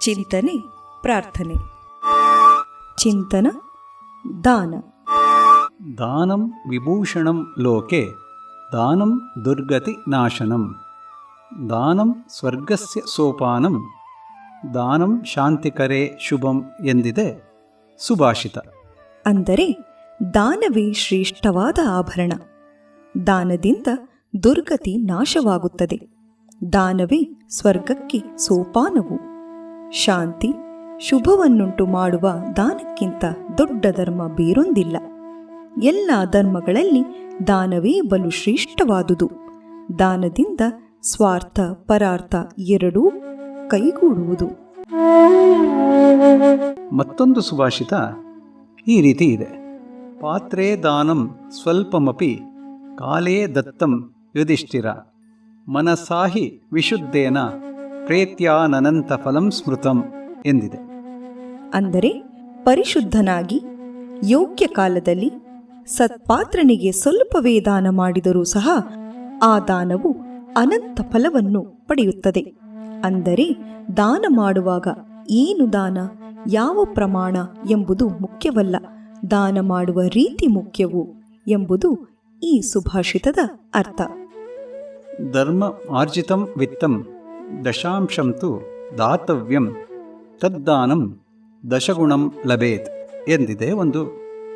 ಚಿಂತನೆ ಪ್ರಾರ್ಥನೆ. ಚಿಂತನ ದಾನ. ದಾನಂ ವಿಭೂಷಣಂ ಲೋಕೆ ದಾನಂ ದುರ್ಗತಿ ನಾಶನಂ ದಾನಂ ಸ್ವರ್ಗಸ್ಯ ಸೋಪಾನಂ ದಾನಂ ಶಾಂತಿಕರೇ ಶುಭಂ ಎಂದಿದೆ ಸುಭಾಷಿತ. ಅಂದರೆ ದಾನವೇ ಶ್ರೇಷ್ಠವಾದ ಆಭರಣ. ದಾನದಿಂದ ದುರ್ಗತಿ ನಾಶವಾಗುತ್ತದೆ. ದಾನವೇ ಸ್ವರ್ಗಕ್ಕೆ ಸೋಪಾನವು. ಶಾಂತಿ ಶುಭವನ್ನುಂಟು ಮಾಡುವ ದಾನಕ್ಕಿಂತ ದೊಡ್ಡ ಧರ್ಮ ಬೇರೊಂದಿಲ್ಲ. ಎಲ್ಲ ಧರ್ಮಗಳಲ್ಲಿ ದಾನವೇ ಬಲು ಶ್ರೇಷ್ಠವಾದುದು. ದಾನದಿಂದ ಸ್ವಾರ್ಥ ಪರಾರ್ಥ ಎರಡೂ ಕೈಗೂಡುವುದು. ಮತ್ತೊಂದು ಸುಭಾಷಿತ ಈ ರೀತಿ ಇದೆ. ಪಾತ್ರೇ ದಾನಂ ಸ್ವಲ್ಪಮಪಿ ಕಾಲೇ ದತ್ತಂ ಯುಧಿಷ್ಠಿರ ಮನಸಾಹಿ ವಿಶುದ್ಧೇನ ಪ್ರೇತ್ಯಾನಂತ ಫಲಂ ಸ್ಮೃತಂ ಎಂದಿದೆ. ಅಂದರೆ ಪರಿಶುದ್ಧನಾಗಿ ಯೋಗ್ಯ ಕಾಲದಲ್ಲಿ ಸತ್ಪಾತ್ರನಿಗೆ ಸ್ವಲ್ಪವೇ ದಾನ ಮಾಡಿದರೂ ಸಹ ಆ ದಾನವು ಅನಂತ ಫಲವನ್ನು ಪಡೆಯುತ್ತದೆ. ಅಂದರೆ ದಾನ ಮಾಡುವಾಗ ಏನು ದಾನ, ಯಾವ ಪ್ರಮಾಣ ಎಂಬುದು ಮುಖ್ಯವಲ್ಲ, ದಾನ ಮಾಡುವ ರೀತಿ ಮುಖ್ಯವು ಎಂಬುದು ಈ ಸುಭಾಷಿತದ ಅರ್ಥ. ಧರ್ಮ ಆರ್ಜಿತಂ ವಿತ್ತಂ ದಶಾಂಶಂ ತು ದಾತವ್ಯಂ ತದ್ದಾನಂ ದಶಗುಣಂ ಲಭೇತ್ ಎಂದಿದೆ ಒಂದು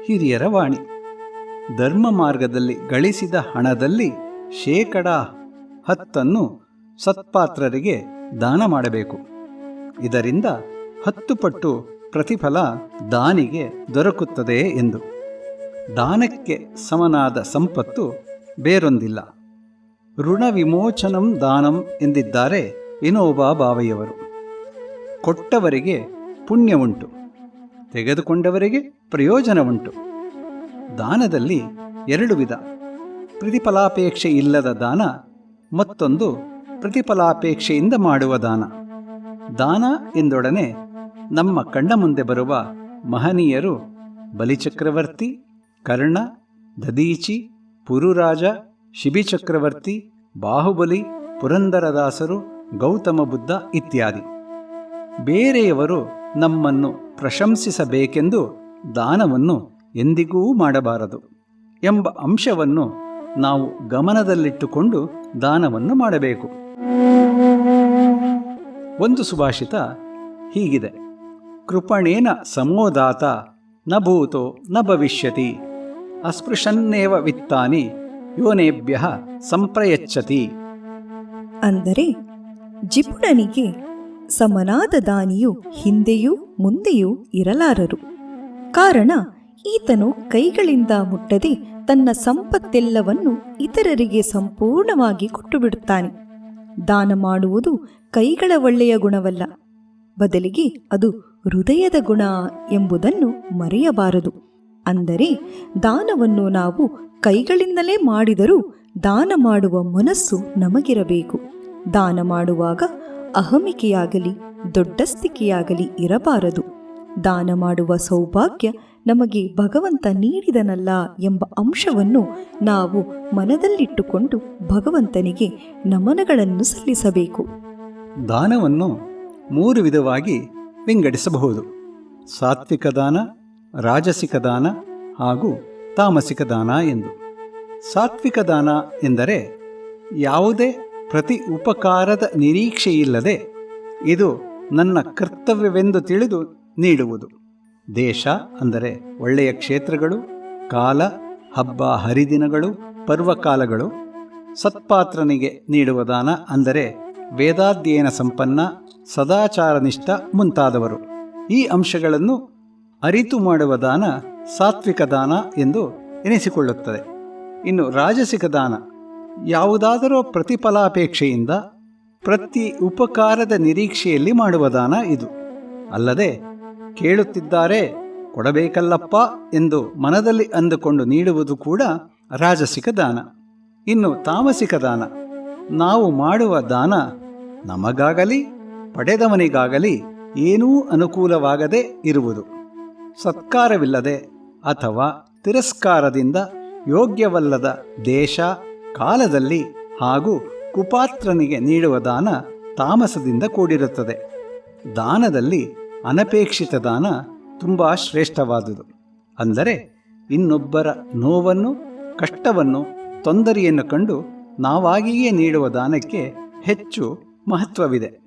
ಹಿರಿಯರ ವಾಣಿ. ಧರ್ಮ ಮಾರ್ಗದಲ್ಲಿ ಗಳಿಸಿದ ಹಣದಲ್ಲಿ 10% ಸತ್ಪಾತ್ರರಿಗೆ ದಾನ ಮಾಡಬೇಕು. ಇದರಿಂದ 10 ಪಟ್ಟು ಪ್ರತಿಫಲ ದಾನಿಗೆ ದೊರಕುತ್ತದೆ ಎಂದು. ದಾನಕ್ಕೆ ಸಮನಾದ ಸಂಪತ್ತು ಬೇರೊಂದಿಲ್ಲ. ಋಣ ವಿಮೋಚನಂ ದಾನಂ ಎಂದಿದ್ದಾರೆ ವಿನೋಬಾ ಭಾವೆಯವರು. ಕೊಟ್ಟವರಿಗೆ ಪುಣ್ಯವುಂಟು, ತೆಗೆದುಕೊಂಡವರಿಗೆ ಪ್ರಯೋಜನವುಂಟು. ದಾನದಲ್ಲಿ 2 ವಿಧ: ಪ್ರತಿಫಲಾಪೇಕ್ಷೆ ಇಲ್ಲದ ದಾನ, ಮತ್ತೊಂದು ಪ್ರತಿಫಲಾಪೇಕ್ಷೆಯಿಂದ ಮಾಡುವ ದಾನ. ದಾನ ಎಂದೊಡನೆ ನಮ್ಮ ಕಣ್ಣ ಮುಂದೆ ಬರುವ ಮಹನೀಯರು ಬಲಿಚಕ್ರವರ್ತಿ, ಕರ್ಣ, ದದೀಚಿ, ಪುರುರಾಜ, ಶಿಬಿಚಕ್ರವರ್ತಿ, ಬಾಹುಬಲಿ, ಪುರಂದರದಾಸರು, ಗೌತಮ ಬುದ್ಧ ಇತ್ಯಾದಿ. ಬೇರೆಯವರು ನಮ್ಮನ್ನು ಪ್ರಶಂಸಿಸಬೇಕೆಂದು ದಾನವನ್ನು ಎಂದಿಗೂ ಮಾಡಬಾರದು ಎಂಬ ಅಂಶವನ್ನು ನಾವು ಗಮನದಲ್ಲಿಟ್ಟುಕೊಂಡು ದಾನವನ್ನು ಮಾಡಬೇಕು. ಒಂದು ಸುಭಾಷಿತ ಹೀಗಿದೆ: ಕೃಪಣೇನ ಸಮೋದಾತ ನ ಭೂತೋ ನ ಭವಿಷ್ಯತಿ ಅಸ್ಪೃಶನ್ನೇವ ವಿತ್ತಾನಿ ಯೋನೇಭ್ಯ ಸಂಪ್ರಯಚ್ಛತಿ. ಅಂದರೆ ಜಿಪುಣನಿಗೆ ಸಮನಾದ ದಾನಿಯು ಹಿಂದೆಯೂ ಮುಂದೆಯೂ ಇರಲಾರರು. ಕಾರಣ ಈತನು ಕೈಗಳಿಂದ ಮುಟ್ಟದೆ ತನ್ನ ಸಂಪತ್ತೆಲ್ಲವನ್ನು ಇತರರಿಗೆ ಸಂಪೂರ್ಣವಾಗಿ ಕೊಟ್ಟುಬಿಡುತ್ತಾನೆ. ದಾನ ಮಾಡುವುದು ಕೈಗಳ ಒಳ್ಳೆಯ ಗುಣವಲ್ಲ, ಬದಲಿಗೆ ಅದು ಹೃದಯದ ಗುಣ ಎಂಬುದನ್ನು ಮರೆಯಬಾರದು. ಅಂದರೆ ದಾನವನ್ನು ನಾವು ಕೈಗಳಿಂದಲೇ ಮಾಡಿದರೂ ದಾನ ಮಾಡುವ ಮನಸ್ಸು ನಮಗಿರಬೇಕು. ದಾನ ಮಾಡುವಾಗ ಅಹಮಿಕೆಯಾಗಲಿ ದೊಡ್ಡಸ್ತಿಕೆಯಾಗಲಿ ಇರಬಾರದು. ದಾನ ಮಾಡುವ ಸೌಭಾಗ್ಯ ನಮಗೆ ಭಗವಂತ ನೀಡಿದನಲ್ಲ ಎಂಬ ಅಂಶವನ್ನು ನಾವು ಮನದಲ್ಲಿಟ್ಟುಕೊಂಡು ಭಗವಂತನಿಗೆ ನಮನಗಳನ್ನು ಸಲ್ಲಿಸಬೇಕು. ದಾನವನ್ನು 3 ವಿಧವಾಗಿ ವಿಂಗಡಿಸಬಹುದು: ಸಾತ್ವಿಕ ದಾನ, ರಾಜಸಿಕ ದಾನ ಹಾಗೂ ತಾಮಸಿಕ ದಾನ ಎಂದು. ಸಾತ್ವಿಕ ದಾನ ಎಂದರೆ ಯಾವುದೇ ಪ್ರತಿ ಉಪಕಾರದ ನಿರೀಕ್ಷೆಯಿಲ್ಲದೆ ಇದು ನನ್ನ ಕರ್ತವ್ಯವೆಂದು ತಿಳಿದು ನೀಡುವುದು. ದೇಶ ಅಂದರೆ ಒಳ್ಳೆಯ ಕ್ಷೇತ್ರಗಳು, ಕಾಲ, ಹಬ್ಬ ಹರಿದಿನಗಳು, ಪರ್ವಕಾಲಗಳು. ಸತ್ಪಾತ್ರನಿಗೆ ನೀಡುವ ದಾನ ಅಂದರೆ ವೇದಾಧ್ಯಯನ ಸಂಪನ್ನ, ಸದಾಚಾರನಿಷ್ಠ ಮುಂತಾದವರು. ಈ ಅಂಶಗಳನ್ನು ಅರಿತು ಮಾಡುವ ದಾನ ಸಾತ್ವಿಕ ದಾನ ಎಂದು ಎನಿಸಿಕೊಳ್ಳುತ್ತದೆ. ಇನ್ನು ರಾಜಸಿಕ ದಾನ ಯಾವುದಾದರೂ ಪ್ರತಿಫಲಾಪೇಕ್ಷೆಯಿಂದ ಪ್ರತಿ ಉಪಕಾರದ ನಿರೀಕ್ಷೆಯಲ್ಲಿ ಮಾಡುವ ದಾನ ಇದು. ಅಲ್ಲದೆ ಕೇಳುತ್ತಿದ್ದಾರೆ ಕೊಡಬೇಕಲ್ಲಪ್ಪ ಎಂದು ಮನದಲ್ಲಿ ಅಂದುಕೊಂಡು ನೀಡುವುದು ಕೂಡ ರಾಜಸಿಕ ದಾನ. ಇನ್ನು ತಾಮಸಿಕ ದಾನ, ನಾವು ಮಾಡುವ ದಾನ ನಮಗಾಗಲಿ ಪಡೆದವನಿಗಾಗಲಿ ಏನೂ ಅನುಕೂಲವಾಗದೇ ಇರುವುದು. ಸತ್ಕಾರವಿಲ್ಲದೆ ಅಥವಾ ತಿರಸ್ಕಾರದಿಂದ ಯೋಗ್ಯವಲ್ಲದ ದೇಶ ಕಾಲದಲ್ಲಿ ಹಾಗೂ ಕುಪಾತ್ರನಿಗೆ ನೀಡುವ ದಾನ ತಾಮಸದಿಂದ ಕೂಡಿರುತ್ತದೆ. ದಾನದಲ್ಲಿ ಅನಪೇಕ್ಷಿತ ದಾನ ತುಂಬ ಶ್ರೇಷ್ಠವಾದುದು. ಅಂದರೆ ಇನ್ನೊಬ್ಬರ ನೋವನ್ನು, ಕಷ್ಟವನ್ನು, ತೊಂದರೆಯನ್ನು ಕಂಡು ನಾವಾಗಿಯೇ ನೀಡುವ ದಾನಕ್ಕೆ ಹೆಚ್ಚು ಮಹತ್ವವಿದೆ.